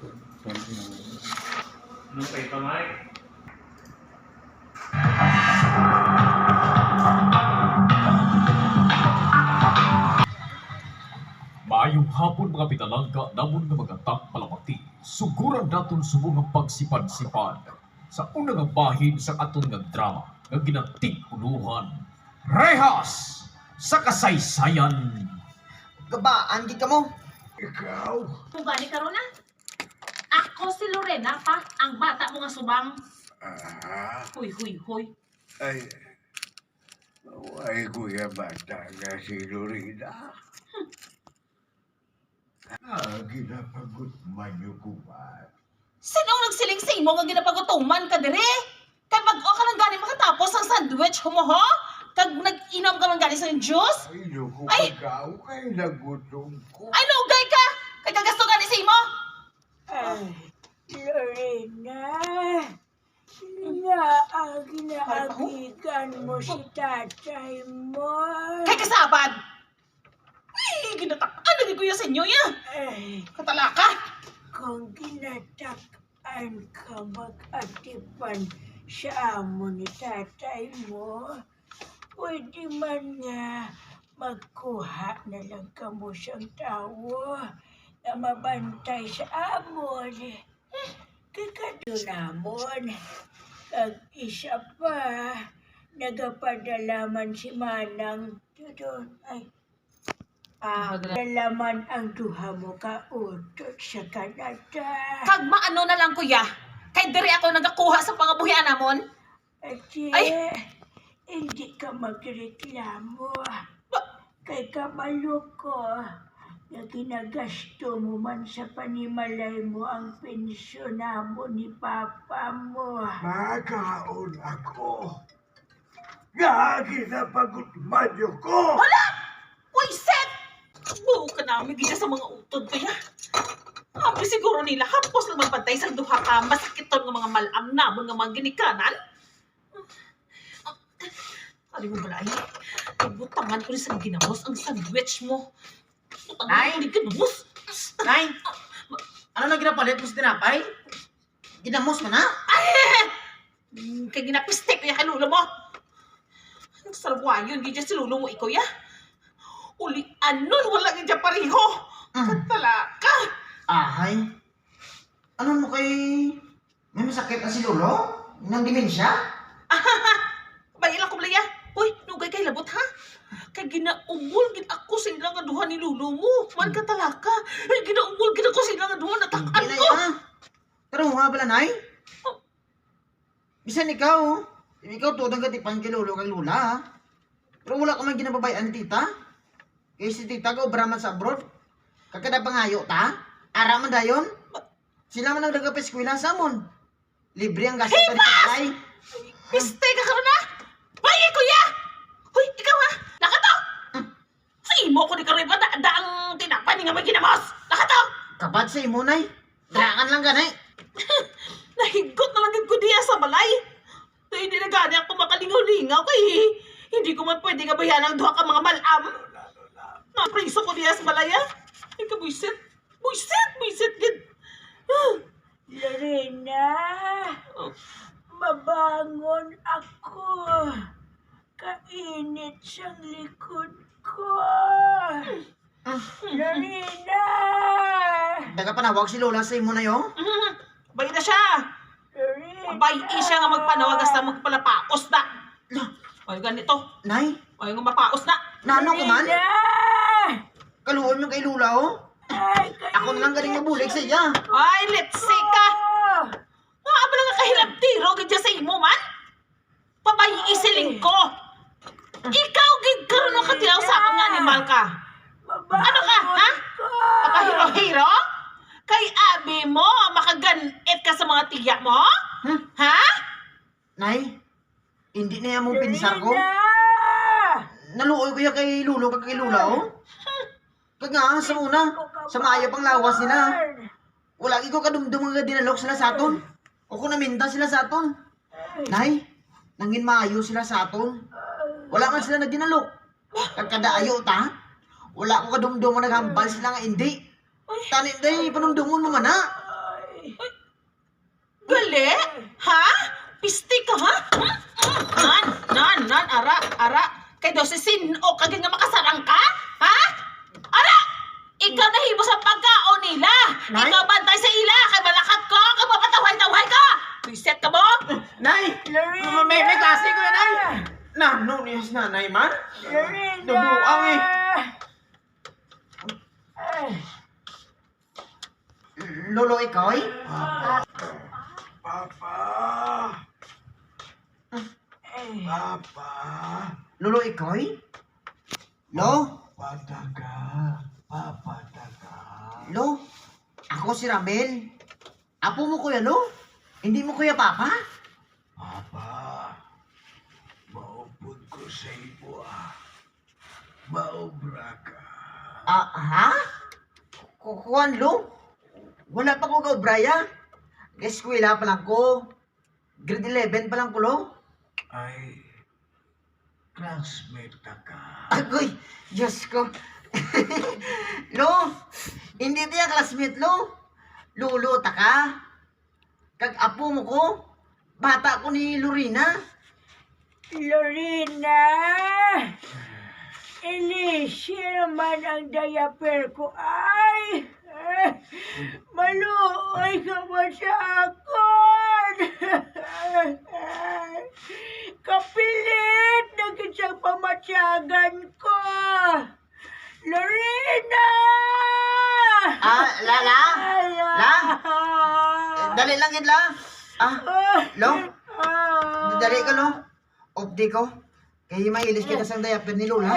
Anong kay kamay? Maayong hapon mga pinalangga namon nga mga palamati. Suguran naton sumong pagsipad-sipad sa unang nga bahin sa aton nga drama nga ginantig-uluhan. Rehas sa kasaysayan. Gabaan di ka mo. Ikaw? Kung gani ka ron na. Ako si Lorena pa, ang bata mo nga subang. Ah, Huy, huy, huy. ay, kuya bata nga si Lorena. Ginapagod man yung kumat. Sino ang nagsiling sa imo nga ginapagutuman ka dire? Kag bag-o ka lang gani makatapos ang sandwich mo ho? Kag nag-inom ka lang gani sa juice? Ay, naku, Ay! ikaw kay nagutom ko. Ay, lugay ka! Kay kagasto gani sa imo? Ay, Lorena, nga ang ginaagigan mo si tatay mo. Kay kasabad! Ay, ginatak-an lagi ko sa inyo ya! Ay, Katalaka! kung ginatak-an ka mag-atipan sa amo ni tatay mo, pwede man nga magkuha na lang ka mo siyang tawo na mabantay sa amon. Kikado namon. Kag isa pa, nagapadalaman si Manang doon. Ay, dalaman ang duha mo ka utot sa Canada. Kag maano na lang kuya? Kay dire ako nagakuha sa pangabuhian namon? Ate, Ay! hindi ka magreklamo. Kay kabalo ko na ginagasto mo man sa panimalay mo ang pensyon mo ni Papa mo. Makaon ako. Nga ginapagod man yung ko. Hala! Uy, set! Buo ka namin gina sa mga utod kaya. Ampi siguro nila hapos lang magbantay sa duha ka masakiton ng mga malam namon nga mga ginikanan. Ano mo balay? Ibutangan ko rin sa ginamos ang sandwich mo. Butangan Ay! ko rin ginamos. Nay, ano na ginapalit mo sa tinapay? Ginamos mo na? Kaya ginapistik niya kay lulo mo. Ang sarwayon, di dyan si lulo mo ikaw ya. Uli, anon, wala nga dyan pareho. Katalaka. Ahay. Ano mo kay... May masakit na si Lolo? Nang dimensya? Bayan lang ko blaya. Uy, nugay kay labot ha. Kay ginaumol gid ako sa ilang nga duha ni lulo mo. Man ka talaka. Ay, ginaumol gid ako sa ilang nga duha natakan Hindi na ko. yan. Pero nga pala, Nay. Bisan ikaw. Ikaw to, nagatipan kay Lolo kay Lula, ha? Pero wala ka man ginababayaan ni Tita. Kaya si Tita ka, obraman sa abroad. Kakada pangayo ta? Ara man dayon? Sila man ang nagkapeskwila sa amon. Libre ang gastos ka ni Palay. Mistake ka karon na. Bayan kuya. Uy, ikaw ha. Nakato. Sa imo ko di karon pa daang tinapay ni nga may ginamos. Nakato. Kapag sa imo, Nay. Drangan lang ka, Nay. Nahigot na lang ko diya sa balay. Na hindi na gani ako makalingaw-lingaw kay hindi ko man pwede gabayan ang duha ka mga malam. Napriso ko diya sa balay ha. Ay ka buisit. Buisit gid. Lorena, mabangon ako. Kainit siyang likod ko. Lorena! Daga panawag si Lola sa imo na yo. Bay na siya. Lorena! Bay siya nga magpanawag hasta magpalapaos na. Ay ganito. Nay, Ay nga mapaos na. nano ka man? Lorena! Kaluon mo kay Lula, oh. Ay, Ako na lang galing nabulig sa iya. Ay, let's see ka. Nga ba nga kahilap tiro gadya sa imo man? Pabay isiling ko. Ikaw gid karon ang katilaw sa akong nga animal ka. Ano ka, ha? Papahiro-hiro? Kay abi mo, makaganit ka sa mga tiya mo? Ha? Nay, hindi na yan mong pinsar ko. Lorena! Naluoy ko yan kay Lulo kag kay Lula, oh. Kag nga, sa una, sa maayo pang lawas nila. Wala ko kadumdum nga dinalok sila sa aton. O kung naminta sila sa aton. Nay, nangin maayo sila sa aton. Wala man sila na dinalok. Kag kadaayo ta. Wala ko kadumdum nga naghambal sila nga hindi. Tanit day, panumdumon mo man ha. kay do si Sino kagin nga makasarang ka? Ha? Ara! Ikaw nahimo sa pagkaon nila. Nay? Ikaw bantay sa ila kay malakat ko kag mapataway-taway ka. Reset ka mo? Nay! Lorena! May klase ko yan, Nay! Nano niyas nanay man? Lorena! Nabuang eh. Ay, Lolo, ikaw eh? Papa! ay. Papa! Lolo, ikaw eh? Lo? Pataka! Papataka! Lo? Ako si Ramel. Apo mo kuya, Lo? Hindi mo kuya Papa? Papa! Maupod ko sa iyo Maobra ka. Ha? Kukuhan, Lo? Wala pa ko ka, Braya. Eskwela pa lang ko. Grade 11 pa lang ko, Lo. Ay, classmate na ka. Agoy, Diyos ko. Lo, hindi tiya classmate, Lo. Lolo, taka. Kag apo mo ko. Bata ko ni Lorena. Lorena! Elise naman ang diaper ko. Ay! Maluoy ka ba sa akon? Kapilit na kitsang pamatyagan ko. Lorena! Lala? La? Dali lang yun, La. Lo? Dali ka, Lo. Opdi ko. Kaya mahilis kita sa diaper ni Lola.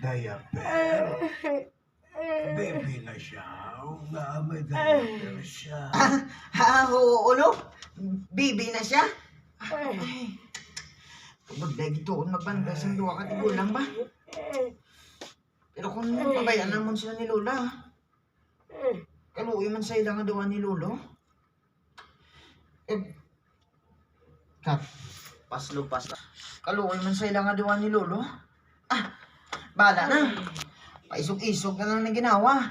Diaper? Baby na siya. Nga, may diaper siya. Oo, Lo. Bibi na siya. Magdagi doon, magbanda sa luwa ka tigulang ba? Pero kung pabayaan naman sila ni Lola, kaluoy man sa ilang adawan ni Lolo. Kat, paslo. Kaluoy man sa ilang adawan ni Lolo. Bala na. Paisog-isog na lang na ginawa.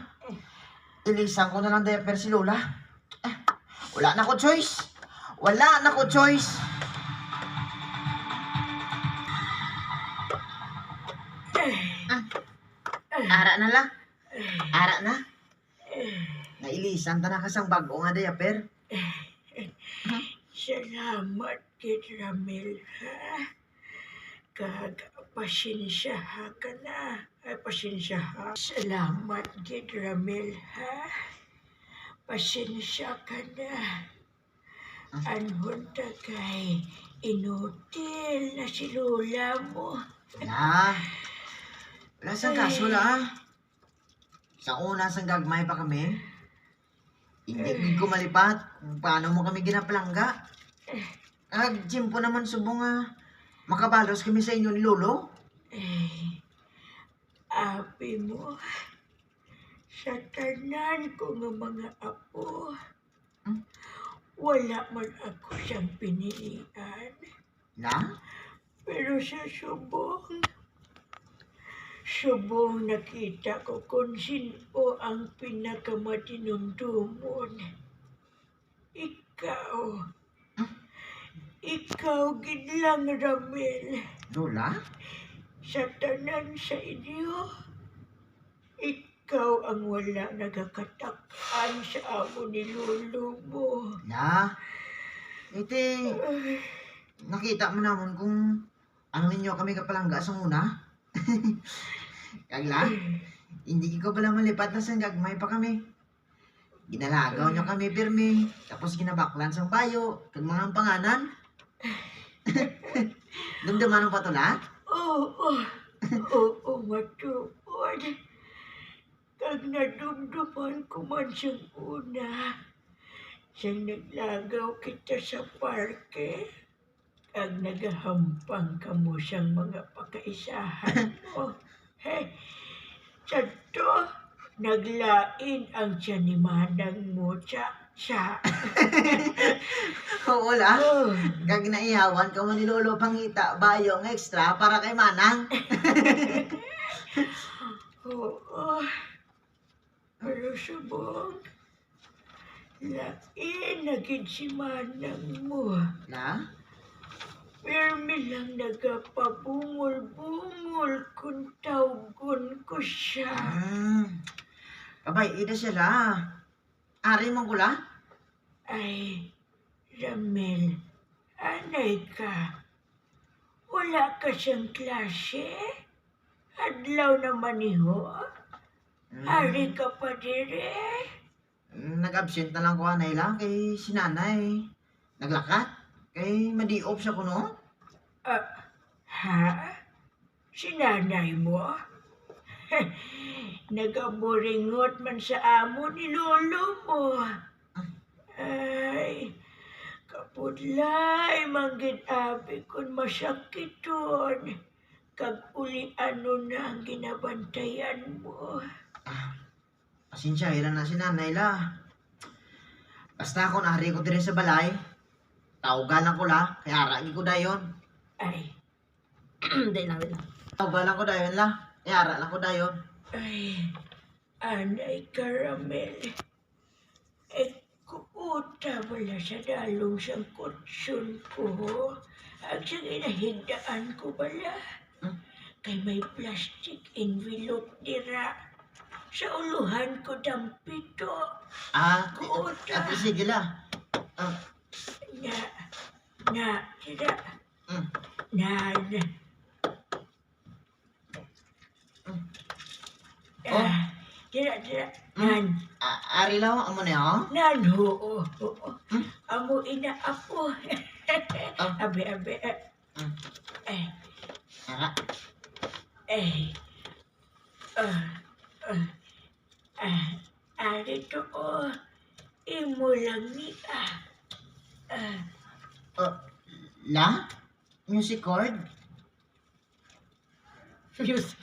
Ilisan ko na lang diaper si Lola. Wala na ko choice. Ara na. Nailisan ta na kasang bago nga diaper. Salamat, Kid Ramil, ha? Pasensya ka na. Pasensya ha. Salamat, Kid Ramil, ha? Pasensya ka na. Anhon ta kay inutil na si Lola mo. Wala sang kaso la. Sa una sang gagmay pa kami. Hindi ko malipat kung paano mo kami ginaplangga. Jimpo naman subong makabalos kami sa inyo ni Lolo. Api mo, sa tanan ko nga mga apo, wala man ako siyang pinilian. Na? Pero sa subong nakita ko kung sino ang pinakamatinumdumon. Ikaw gid lang, Ramil. Lola? Sa tanan sa inyo, ikaw ang wala nagakatakan sa amo ni Lolo mo. Na? Iti, nakita mo naman kung ano ninyo kami kapalangga sa una. Kagla, hindi ko pala malipat na sang gagmay pa kami. Ginalagaw nyo kami pirmi, tapos ginabaklan sang bayo, kag mga panganan. Dumduman mo pa to la? Oo, matuod. Kag nadumduman ko man siyang una, siyang naglagaw kita sa parke, kag nagahampang ka mo siyang mga pakaisahan mo. Sadto, naglain ang tiyan ni Manang mo siya. Oo la. Kag naihawan ka mo ni Lolo pangita bayong extra para kay Manang. Oo. Pero subong, lain na gid si Manang mo. La? Pirmi lang nagapabungol-bungol kung tawgon ko siya. Abay, ida sila. Ari mong kula? Ay, Ramel, anay ka. Wala ka siyang klase? Adlaw naman iho. Hari ka pa dire. Nag-absent na lang ko anay lang kay sinanay. Naglakat. Kay madiop siya kuno. Ha? Sinanay mo? Nagaburingot man sa amo ni lolo mo. Ay, kapudlay manggid abi kun masakit ton. Kag uli ano na ang ginabantayan mo. Pasensya, ilan na sinanay la. Basta ako nahari ko dire sa balay. Taugalan ko la. Kaya aragi ko dayon. Ay, Hindi lang. Taugalan ko dayon la. Kaya ara lang ko dayon. ay, anay karamel. Kuuta wala sa dalong sang kutsyon ko. Ang sa ginahigdaan ko bala. Kay may plastic envelope dira. Sa uluhan ko dampito. Kuuta. Ate sige la. Dira. Mm. Dira. Ari lang, amo na ako? Oo. Amo ina apo. Abe. Ara. Ari to imo lang ni La? Music chord? Music.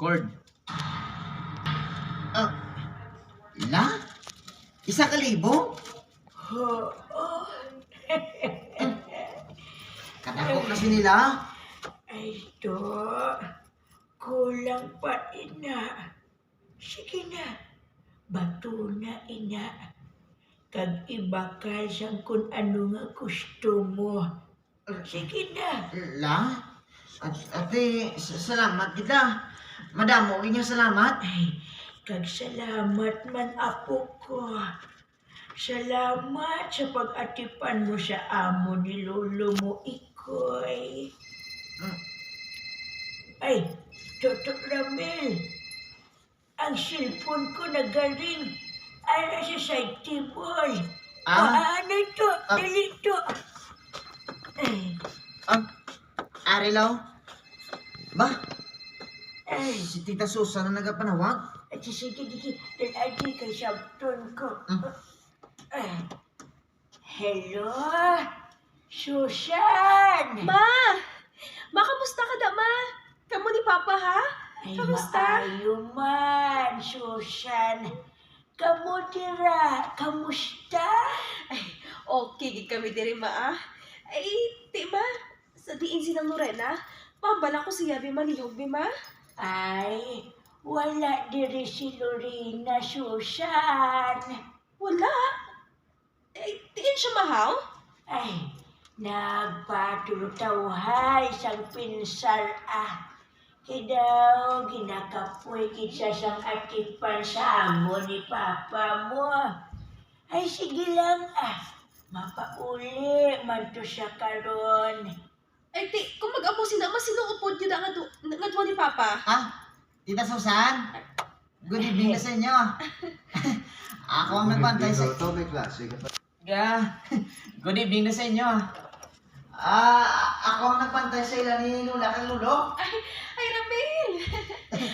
Chord. La? 1,000? Kadako kasi nila. Ay to, kulang pa ina. Sige na, bato na ina. Kag ibakal sang kung ano nga gusto mo. Sige na. La? Ate, salamat kita. Madamo, nga salamat. Ay, kag salamat man apo ko. Salamat sa pag-atipan mo sa amo ni lolo mo, Ikoy. Ay, Toto Ramel. Ang cellphone ko nagaling. Ay, sa side table. Ano ito? Dali ito. Ay, Ari Law? Ba? ay. Si Tita Susan na nagapanawag? At sige, daladi kay sabton ko. Hello? Susan! Ma! Ma, kamusta ka da, ma? Kamu ni Papa, ha? Ay, Kamusta? maayo man, Susan. Kamu tira, kamusta? Okay, gid kami diri, ma, ah. Ay, ti, ma. Sa diin silang Lorena, pambala ko siya, bi manihog, bi, ma. Ay, wala diri si Lorena, Susan. Wala. Ay, tiin siya mahaw? Ay, nagpatutawhay sang pinsar Kidaw, ginakapoy kitsa sang atipan sa amo ni Papa mo. Ay, sige lang mapauli man to siya karon. Ay, ti, kung mag-apo sila, masinuupod yun ang nga ni Papa. Tita Susan? Good evening na sa inyo. Ako ang nagbantay sa... Ito may klase ka pa. Good evening na sa inyo. Ako ang nagbantay sa ilan ni Lula kang Lulo. Ay, Ramel!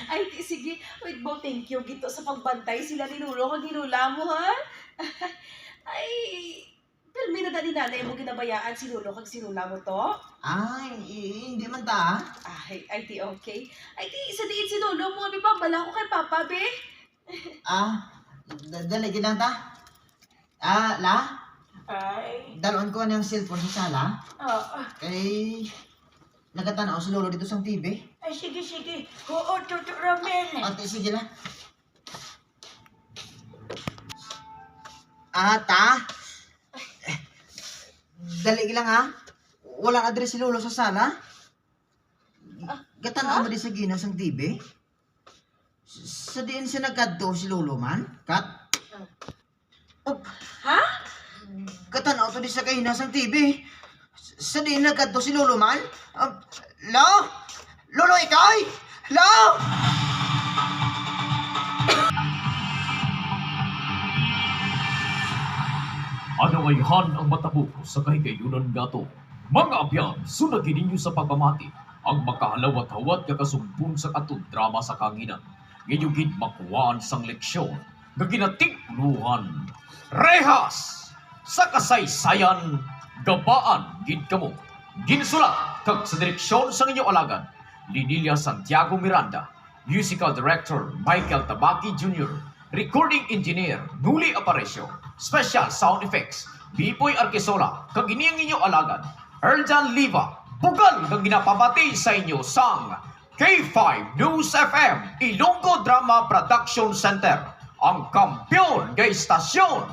Ay, ti, sige. Wait, bo, thank you gito sa pagbantay sila ni Lulo kag ni Lula mo, ha? Ay, pero may nadali nanay mo ginabayaan si Lulo kag si Lula mo to? Ay, hindi man ta. Ay, ti, okay. Ay, ti, isa diin si Lolo mo. Abi, pambala ko kay Papa, be. Dalagin lang ta. La? Ay, Dalon ko ang cellphone sa sala. ay, Nagatanaw si Lolo dito sa TV. sige. Oo, Toto Ramel. Ate, sige na. Ata? Dali lang ha. Walang address si Lolo sa sala. Gatan mo di sa ginas ang TV. Sa diin siya nagkadto si Lolo man? Kat? Oh, Ha? gatan to di sa kahinas ang TV. Sa diin nagkadto si Lolo man? Lo? Lolo ikaw? Lo? Anawayhan ang matabo sa kahigayunan nga to. Mga abyan, sunagin ninyo sa pagpamati ang makahalawat-hawat nga kasumpun sa atong drama sa kanginan. Ngayon gid makuwaan sang leksyon nga ginatiguluhan. Rehas! Sa kasaysayan, gabaan gid kamo. Ginsulat kag sa direksyon sa inyong alagad, Linilia Santiago Miranda, Musical Director Michael Tabaki Jr., Recording Engineer Nuli Aparicio, Special Sound Effects Bipoy Arquesola, kag iniyang inyong alagad, Erjan Liva, bugal kag ginapabati sa inyo sang K5 News FM, Ilonggo Drama Production Center, ang kampiyon nga istasyon